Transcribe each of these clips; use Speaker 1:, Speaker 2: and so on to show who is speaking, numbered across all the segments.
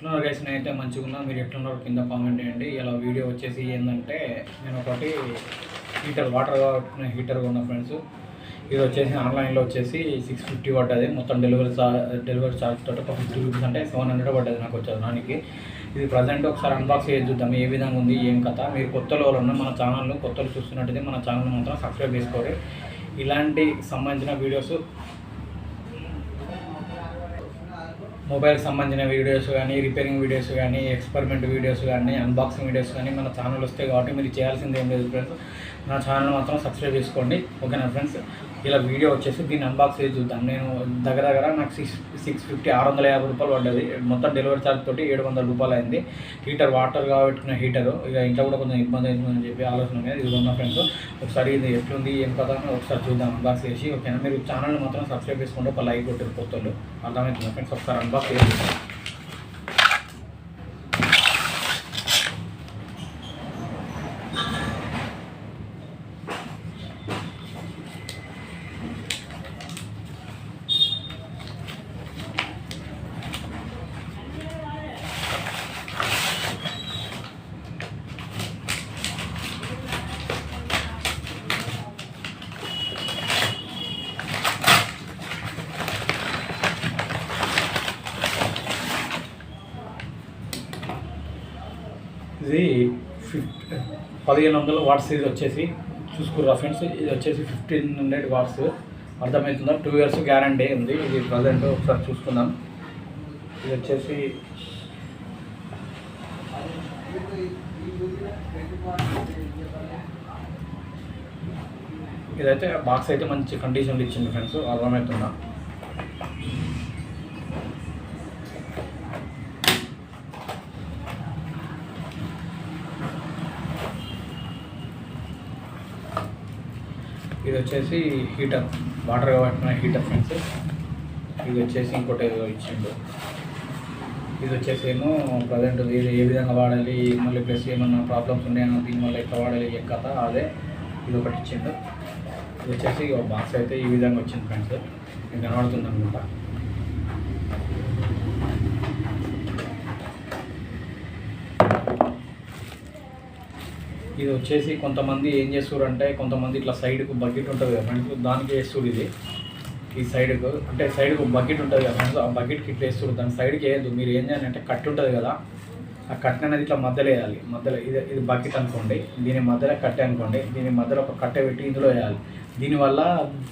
Speaker 1: ఎట్లున్నారు గైస్? నేనైతే మంచిగా మీరు ఎట్లున్నారు కింద కామెంట్ చేయండి. ఇలా వీడియో వచ్చేసి ఏంటంటే నేను ఒకటి హీటర్ వాటర్ హీటర్ కొన్నా ఫ్రెండ్స్. ఇది వచ్చేసి ఆన్లైన్లో వచ్చేసి 650 పడ్డది. మొత్తం డెలివరీ ఛార్జ్ తోటి ఒక 50 రూపీస్ అంటే 700 పడ్డది నాకు వచ్చేది దానికి. ఇది ప్రజెంట్ ఒకసారి అన్బాక్స్ చేసి చూద్దాం ఏ విధంగా ఉంది ఏం కథ. మీరు కొత్తలో ఉన్న మన ఛానల్ కొత్తలు చూస్తున్నట్టయితే మన ఛానల్ మాత్రం సబ్స్క్రైబ్ చేసుకోండి. ఇలాంటి సంబంధించిన వీడియోస్, మొబైల్కి సంబంధించిన వీడియోస్ కానీ, రిపేరింగ్ వీడియోస్ కానీ, ఎక్స్పెరిమెంట్ వీడియోస్ కానీ, అన్బాక్సింగ్ వీడియోస్ కానీ మన ఛానల్ వస్తాయి. కాబట్టి మీరు చేయాల్సింది ఏం లేదు ఫ్రెండ్స్, నా ఛానల్ మాత్రం సబ్స్క్రైబ్ చేసుకోండి. ఓకేనా ఫ్రెండ్స్? ఇలా వీడియో వచ్చేసి దీన్ని అన్బాక్స్ చేసి చూద్దాం. నేను దగ్గర నాకు 650 650 రూపాయలు పడ్డది. మొత్తం డెలివరీ ఛార్జ్ తోటి 700 రూపాయలు అయింది. హీటర్ వాటర్గా పెట్టుకున్న హీటరు. ఇక ఇంట్లో కూడా కొంచెం ఇబ్బంది అవుతుందని చెప్పి ఆలోచన ఉంది. ఇది ఉన్న ఫ్రెండ్స్ ఒకసారి ఇది ఎట్లుంది ఏం కదా ఒకసారి చూద్దాం అన్బాక్స్ చేసి. ఓకేనా? మీరు ఛానల్ మాత్రం సబ్స్క్రైబ్ చేసుకుంటే ఒక లైక్ కొట్టారు కొత్తలు. అర్థమవుతుంది ఫ్రెండ్స్? ఒకసారి అన్బాక్స్ చేసి ఇది 1500 వాట్స్. ఇది వచ్చేసి చూసుకుర్రా ఫ్రెండ్స్, ఇది వచ్చేసి 1500 వాట్స్. అర్థమవుతుందా? 2 ఇయర్స్ గ్యారంటీ ఉంది. ఇది ప్రజెంట్ ఒకసారి చూసుకుందాం. ఇది వచ్చేసి ఇదైతే బాక్స్ అయితే మంచి కండిషన్లో ఇచ్చింది ఫ్రెండ్స్. అర్థమవుతుందా? ఇది వచ్చేసి హీటర్, వాటర్గా పట్టిన హీటర్ ఫ్రెండ్స్. ఇది వచ్చేసి ఇంకోటి ఏదో ఇచ్చిండు. ఇది వచ్చేసి ఏమో ప్రజెంట్ ఇది ఏ విధంగా వాడాలి, మళ్ళీ ప్లస్ ఏమన్నా ప్రాబ్లమ్స్ ఉన్నాయన్నా దీనివల్ల ఎట్లా వాడాలి ఏం కథ అదే ఇది ఒకటి ఇచ్చిండు. ఇది వచ్చేసి బాక్స్ అయితే ఈ విధంగా వచ్చింది ఫ్రెండ్స్. మీకు కనబడుతుంది అనుకుంటా. ఇది వచ్చేసి కొంతమంది ఏం చేస్తారు అంటే, కొంతమంది ఇట్లా సైడ్కు బకెట్ ఉంటుంది కదా ఫ్రెండ్స్, దానికి వేస్తారు. ఇది ఈ సైడ్కు అంటే సైడ్కు బకెట్ ఉంటుంది కదా ఫ్రెండ్స్, ఆ బకెట్కి ఇట్లా వేస్తారు. దాని సైడ్కి వేయద్దు. మీరు ఏం చేయాలంటే కట్టి ఉంటుంది కదా, ఆ కట్టె అనేది ఇట్లా మధ్యలో వేయాలి. మధ్యలో ఇది బకెట్ అనుకోండి, దీని మధ్యలో కట్టె అనుకోండి, దీని మధ్యలో ఒక కట్టె పెట్టి ఇందులో వేయాలి. దీనివల్ల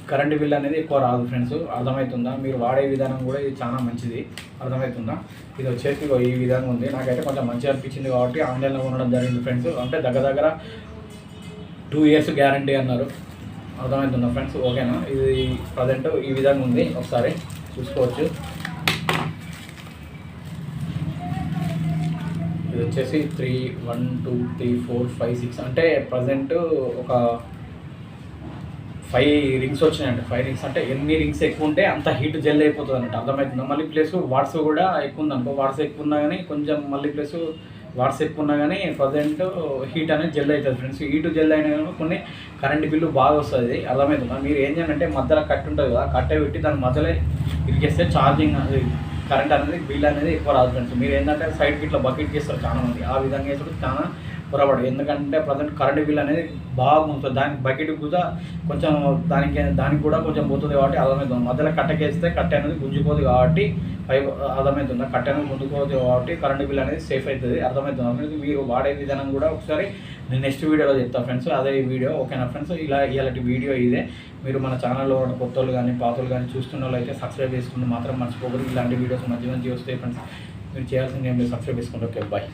Speaker 1: కరెంటు బిల్ అనేది ఎక్కువ రాదు ఫ్రెండ్స్. అర్థమవుతుందా? మీరు వాడే విధానం కూడా ఇది చాలా మంచిది. అర్థమవుతుందా? ఇది వచ్చేసి ఈ విధంగా ఉంది. నాకైతే కొంచెం మంచిగా అనిపించింది కాబట్టి ఆన్లైన్లో కొనడం జరిగింది ఫ్రెండ్స్. అంటే దగ్గర 2 ఇయర్స్ గ్యారంటీ అన్నారు. అర్థమవుతుందా ఫ్రెండ్స్? ఓకేనా? ఇది ప్రజెంట్ ఈ విధంగా ఉంది. ఒకసారి చూసుకోవచ్చు. ఇది వచ్చేసి 1 2 3 4 5 6 అంటే ప్రజెంట్ ఒక 5 రింగ్స్ వచ్చినాయండి. 5 రింగ్స్ అంటే ఎన్ని రింగ్స్ ఎక్కువ ఉంటే అంత హీట్ జెల్ అయిపోతుంది అన్నట్టు. అర్థమవుతుందా? మళ్ళీ ప్లస్ వాట్స్ కూడా ఎక్కువ ఉందనుకో, వాట్స్ ఎక్కువ ఉన్నా కానీ కొంచెం మళ్ళీ ప్లస్ వాట్స్ ఎక్కువ ఉన్నా కానీ ప్రజెంట్ హీట్ అనేది జెల్ అవుతుంది ఫ్రెండ్స్. హీట్ జెల్ అయినా కానీ కొన్ని కరెంట్ బిల్లు బాగా వస్తుంది. అర్థమవుతుందా? మీరు ఏం చేయాలంటే మధ్యలో కట్టు ఉంటుంది కదా, కట్టె పెట్టి దాని మధ్యలో ఇరికేస్తే ఛార్జింగ్ కరెంట్ అనేది బిల్ అనేది ఎక్కువ రాదు ఫ్రెండ్స్. మీరు ఏంటంటే సైడ్కి ఇట్లా బకెట్ చేస్తారు చాలా మంది, ఆ విధంగా వేసుకుంటే చాలా పొరపాటు. ఎందుకంటే ప్రజెంట్ కరెంట్ బిల్ అనేది బాగుంటుంది. దానికి బకెట్ కూడా కొంచెం దానికి కూడా కొంచెం పోతుంది కాబట్టి అర్థమవుతుంది. మధ్యలో కట్టెకేస్తే కట్టె అనేది గుంజుకోదు కాబట్టి అర్థమవుతుంది. కట్టె అనేది గుంజుకోదు కాబట్టి కరెంట్ బిల్ అనేది సేఫ్ అవుతుంది. అర్థమవుతుంది. మీరు వాడే విధానం కూడా ఒకసారి నేను నెక్స్ట్ వీడియోలో చెప్తాను ఫ్రెండ్స్. అదే వీడియో. ఓకేనా ఫ్రెండ్స్? ఇలాంటి వీడియో ఇదే. మీరు మన ఛానల్లో కొత్త వాళ్ళు కానీ పాతలు కానీ చూస్తున్న వాళ్ళు అయితే సబ్స్క్రైబ్ చేసుకుంటే మాత్రం మర్చిపోకూడదు. ఇలాంటి వీడియోస్ మంచి వస్తాయి ఫ్రెండ్స్. మీరు చేయాల్సింది ఏం లేదు, సబ్స్క్రైబ్ చేసుకుంటే. Okay, bye.